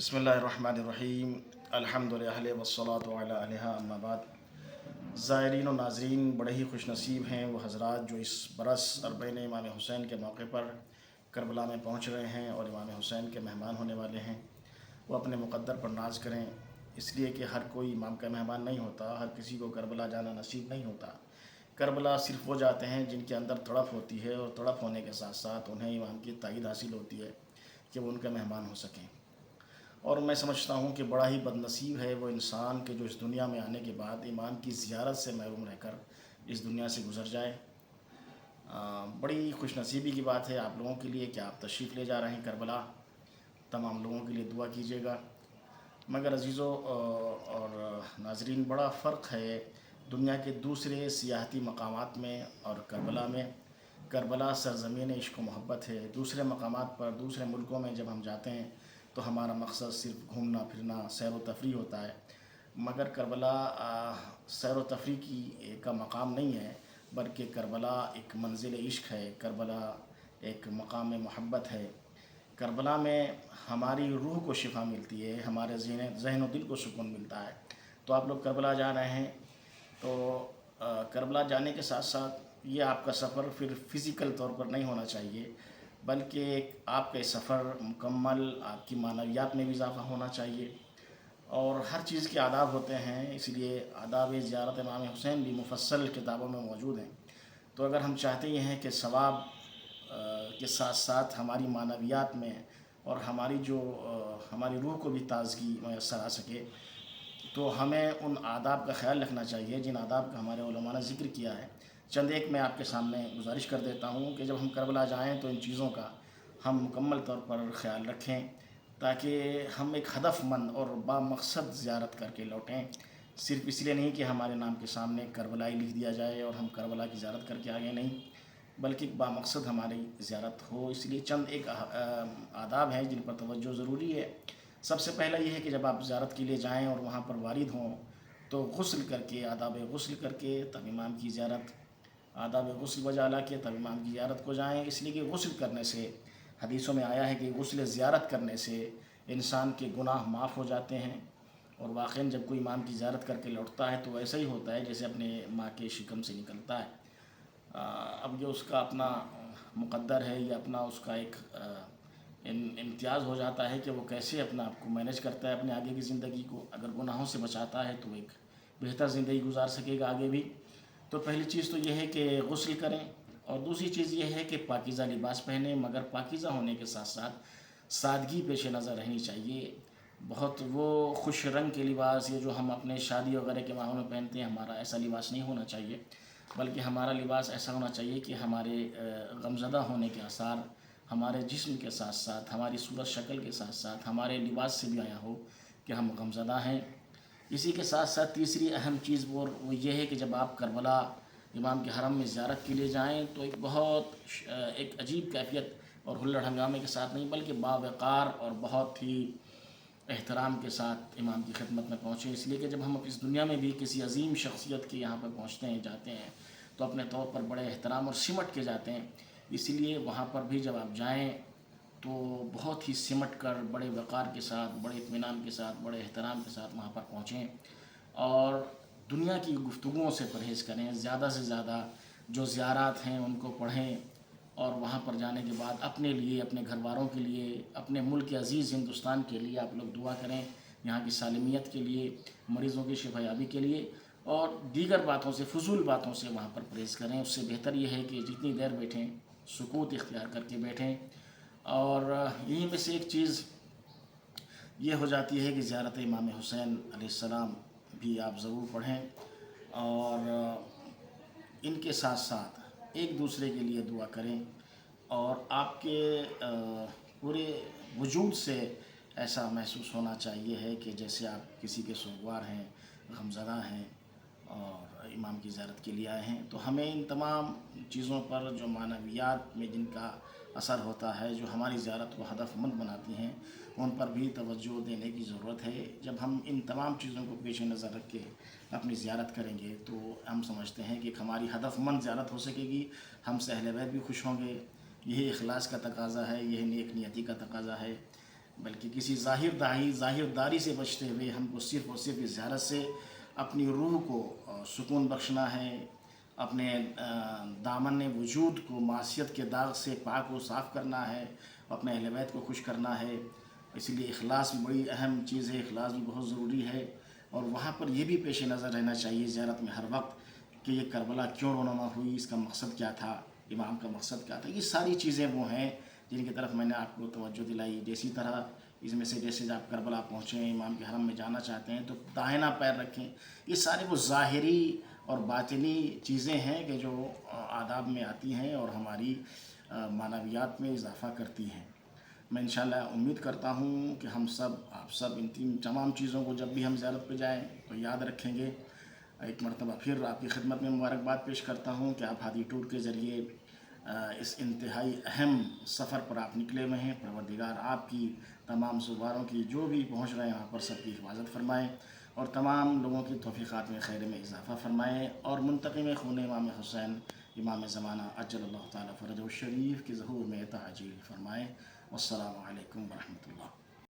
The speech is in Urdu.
بسم اللہ الرحمن الرحیم الحمد للہ والصلاۃ علی علیہ اما بعد۔ زائرین و ناظرین بڑے ہی خوش نصیب ہیں وہ حضرات جو اس برس اربعین امام حسین کے موقع پر کربلا میں پہنچ رہے ہیں اور امام حسین کے مہمان ہونے والے ہیں۔ وہ اپنے مقدر پر ناز کریں، اس لیے کہ ہر کوئی امام کا مہمان نہیں ہوتا، ہر کسی کو کربلا جانا نصیب نہیں ہوتا۔ کربلا صرف وہ جاتے ہیں جن کے اندر تڑپ ہوتی ہے، اور تڑپ ہونے کے ساتھ ساتھ انہیں امام کی تائید حاصل ہوتی ہے کہ وہ ان کے مہمان ہو سکیں۔ اور میں سمجھتا ہوں کہ بڑا ہی بد نصیب ہے وہ انسان کہ جو اس دنیا میں آنے کے بعد امام کی زیارت سے محروم رہ کر اس دنیا سے گزر جائے۔ بڑی خوش نصیبی کی بات ہے آپ لوگوں کے لیے کہ آپ تشریف لے جا رہے ہیں کربلا۔ تمام لوگوں کے لیے دعا کیجیے گا۔ مگر عزیزوں اور ناظرین، بڑا فرق ہے دنیا کے دوسرے سیاحتی مقامات میں اور کربلا میں۔ کربلا سرزمین عشق و محبت ہے۔ دوسرے مقامات پر، دوسرے ملکوں میں جب ہم جاتے ہیں تو ہمارا مقصد صرف گھومنا پھرنا، سیر و تفریح ہوتا ہے، مگر کربلا سیر و تفریح کا مقام نہیں ہے، بلکہ کربلا ایک منزل عشق ہے، کربلا ایک مقام محبت ہے۔ کربلا میں ہماری روح کو شفا ملتی ہے، ہمارے ذہن و دل کو سکون ملتا ہے۔ تو آپ لوگ کربلا جا رہے ہیں تو کربلا جانے کے ساتھ ساتھ یہ آپ کا سفر پھر فزیکل طور پر نہیں ہونا چاہیے، بلکہ آپ کا سفر مکمل آپ کی معنویات میں بھی اضافہ ہونا چاہیے۔ اور ہر چیز کے آداب ہوتے ہیں، اس لیے آداب زیارت امام حسین بھی مفصل کتابوں میں موجود ہیں۔ تو اگر ہم چاہتے یہ ہیں کہ ثواب کے ساتھ ساتھ ہماری معنویات میں اور ہماری روح کو بھی تازگی میسر آ سکے، تو ہمیں ان آداب کا خیال رکھنا چاہیے جن آداب کا ہمارے علماء نے ذکر کیا ہے۔ چند ایک میں آپ کے سامنے گزارش کر دیتا ہوں کہ جب ہم کربلا جائیں تو ان چیزوں کا ہم مکمل طور پر خیال رکھیں، تاکہ ہم ایک ہدف مند اور بامقصد زیارت کر کے لوٹیں۔ صرف اس لیے نہیں کہ ہمارے نام کے سامنے کربلائی لکھ دیا جائے اور ہم کربلا کی زیارت کر کے آگے، نہیں، بلکہ ایک بامقصد ہماری زیارت ہو۔ اس لیے چند ایک آداب ہیں جن پر توجہ ضروری ہے۔ سب سے پہلا یہ ہے کہ جب آپ زیارت کے لیے جائیں اور وہاں پر وارد ہوں تو غسل کر کے، آداب غسل کر کے تب امام کی زیارت، آداب غسل بجا لا کے تب امام کی زیارت کو جائیں، اس لیے کہ غسل کرنے سے، حدیثوں میں آیا ہے کہ غسل زیارت کرنے سے انسان کے گناہ معاف ہو جاتے ہیں۔ اور واقعاً جب کوئی امام کی زیارت کر کے لوٹتا ہے تو ایسا ہی ہوتا ہے جیسے اپنے ماں کے شکم سے نکلتا ہے۔ اب یہ اس کا اپنا مقدر ہے، یا اپنا اس کا ایک امتیاز ہو جاتا ہے کہ وہ کیسے اپنا آپ کو مینج کرتا ہے اپنے آگے کی زندگی کو۔ اگر گناہوں سے بچاتا ہے تو ایک بہتر زندگی گزار سکے گا آگے بھی۔ تو پہلی چیز تو یہ ہے کہ غسل کریں، اور دوسری چیز یہ ہے کہ پاکیزہ لباس پہنیں، مگر پاکیزہ ہونے کے ساتھ ساتھ سادگی پیش نظر رہنی چاہیے۔ بہت وہ خوش رنگ کے لباس، یہ جو ہم اپنے شادی وغیرہ کے ماحول میں پہنتے ہیں، ہمارا ایسا لباس نہیں ہونا چاہیے، بلکہ ہمارا لباس ایسا ہونا چاہیے کہ ہمارے غمزدہ ہونے کے آثار ہمارے جسم کے ساتھ ساتھ، ہماری صورت شکل کے ساتھ ساتھ ہمارے لباس سے بھی آیا ہو کہ ہم غمزدہ ہیں۔ اسی کے ساتھ ساتھ تیسری اہم چیز وہ یہ ہے کہ جب آپ کربلا امام کے حرم میں زیارت کے لیے جائیں تو ایک عجیب کیفیت اور ہلڑ ہنگامے کے ساتھ نہیں، بلکہ باوقار اور بہت ہی احترام کے ساتھ امام کی خدمت میں پہنچیں، اس لیے کہ جب ہم اس دنیا میں بھی کسی عظیم شخصیت کے یہاں پر پہنچتے ہیں، جاتے ہیں، تو اپنے طور پر بڑے احترام اور سمٹ کے جاتے ہیں۔ اسی لیے وہاں پر بھی جب آپ جائیں تو بہت ہی سمٹ کر، بڑے وقار کے ساتھ، بڑے اطمینان کے ساتھ، بڑے احترام کے ساتھ وہاں پر پہنچیں، اور دنیا کی گفتگوؤں سے پرہیز کریں۔ زیادہ سے زیادہ جو زیارات ہیں ان کو پڑھیں، اور وہاں پر جانے کے بعد اپنے لیے، اپنے گھر والوں کے لیے، اپنے ملک عزیز ہندوستان کے لیے آپ لوگ دعا کریں، یہاں کی سالمیت کے لیے، مریضوں کی شفا یابی کے لیے، اور دیگر باتوں سے، فضول باتوں سے وہاں پر پرہیز کریں۔ اس سے بہتر یہ ہے کہ جتنی دیر بیٹھیں سکوت اختیار کر کے بیٹھیں۔ اور یہیں میں سے ایک چیز یہ ہو جاتی ہے کہ زیارت امام حسین علیہ السلام بھی آپ ضرور پڑھیں، اور ان کے ساتھ ساتھ ایک دوسرے کے لیے دعا کریں، اور آپ کے پورے وجود سے ایسا محسوس ہونا چاہیے ہے کہ جیسے آپ کسی کے سوگوار ہیں، غمزدہ ہیں، اور امام کی زیارت کے لیے آئے ہیں۔ تو ہمیں ان تمام چیزوں پر جو معنویات میں جن کا اثر ہوتا ہے، جو ہماری زیارت کو ہدف مند بناتی ہیں، ان پر بھی توجہ دینے کی ضرورت ہے۔ جب ہم ان تمام چیزوں کو پیش نظر رکھ کے اپنی زیارت کریں گے تو ہم سمجھتے ہیں کہ ایک ہماری ہدف مند زیارت ہو سکے گی، ہم سے اہل بیت بھی خوش ہوں گے۔ یہی اخلاص کا تقاضا ہے، یہی نیک نیتی کا تقاضا ہے۔ بلکہ کسی ظاہر داری سے بچتے ہوئے ہم کو صرف اور صرف اس زیارت سے اپنی روح کو سکون بخشنا ہے، اپنے دامن وجود کو معصیت کے داغ سے پاک و صاف کرنا ہے، اپنے اہل بیت کو خوش کرنا ہے۔ اس لیے اخلاص بھی بڑی اہم چیز ہے، اخلاص بھی بہت ضروری ہے، اور وہاں پر یہ بھی پیش نظر رہنا چاہیے زیارت میں ہر وقت کہ یہ کربلا کیوں رونما ہوئی، اس کا مقصد کیا تھا، امام کا مقصد کیا تھا۔ یہ ساری چیزیں وہ ہیں جن کی طرف میں نے آپ کو توجہ دلائی۔ اسی طرح اس میں سے جیسے آپ کربلا پہنچیں، امام کے حرم میں جانا چاہتے ہیں تو داہنا پیر رکھیں، یہ سارے وہ ظاہری اور باطنی چیزیں ہیں کہ جو آداب میں آتی ہیں اور ہماری معنویات میں اضافہ کرتی ہیں۔ میں انشاءاللہ امید کرتا ہوں کہ ہم سب، آپ سب ان تمام چیزوں کو جب بھی ہم زیارت پہ جائیں تو یاد رکھیں گے۔ ایک مرتبہ پھر آپ کی خدمت میں مبارکباد پیش کرتا ہوں کہ آپ ہادی ٹور کے ذریعے اس انتہائی اہم سفر پر آپ نکلے ہوئے ہیں۔ پروردگار آپ کی تمام زواروں کی جو بھی پہنچ رہے ہیں وہاں پر سب کی حفاظت فرمائیں، اور تمام لوگوں کی توفیقات میں خیر میں اضافہ فرمائیں، اور منتقم خون امام حسین امام زمانہ عجل اللہ تعالیٰ فرجہ الشریف کی ظہور میں تعجیل فرمائیں۔ والسلام علیکم ورحمۃ اللہ۔